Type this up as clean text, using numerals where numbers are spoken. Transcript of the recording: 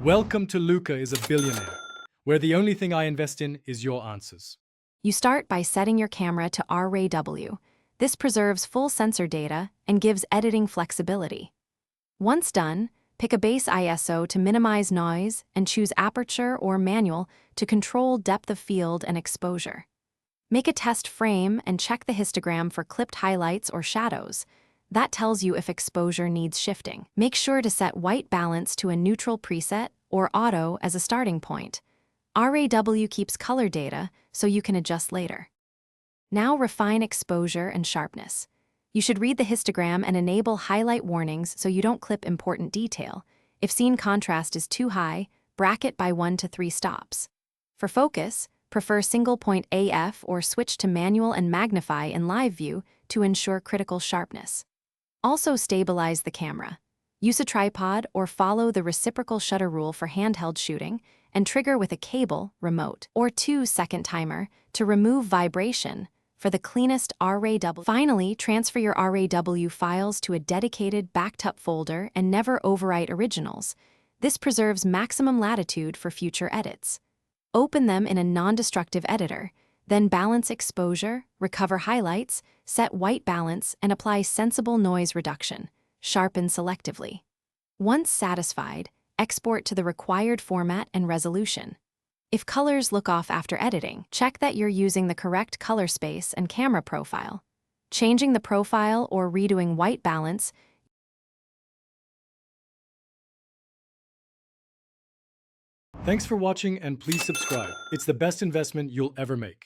Welcome to Luca is a Billionaire, where the only thing I invest in is your answers. You start by setting your camera to RAW. This preserves full sensor data and gives editing flexibility. Once done, pick a base ISO to minimize noise and choose aperture or manual to control depth of field and exposure. Make a test frame and check the histogram for clipped highlights or shadows. That tells you if exposure needs shifting. Make sure to set white balance to a neutral preset or auto as a starting point. RAW keeps color data, so you can adjust later. Now refine exposure and sharpness. You should read the histogram and enable highlight warnings so you don't clip important detail. If scene contrast is too high, bracket by 1 to 3 stops. For focus, prefer single point AF or switch to manual and magnify in live view to ensure critical sharpness. Also stabilize the camera. Use a tripod or follow the reciprocal shutter rule for handheld shooting and trigger with a cable, remote, or 2-second timer to remove vibration for the cleanest RAW. Finally, transfer your RAW files to a dedicated backed-up folder and never overwrite originals. This preserves maximum latitude for future edits. Open them in a non-destructive editor, then balance exposure, recover highlights, set white balance, and apply sensible noise reduction. Sharpen selectively. Once satisfied, export to the required format and resolution. If colors look off after editing, check that you're using the correct color space and camera profile. Changing the profile or redoing white balance. Thanks for watching and please subscribe. It's the best investment you'll ever make.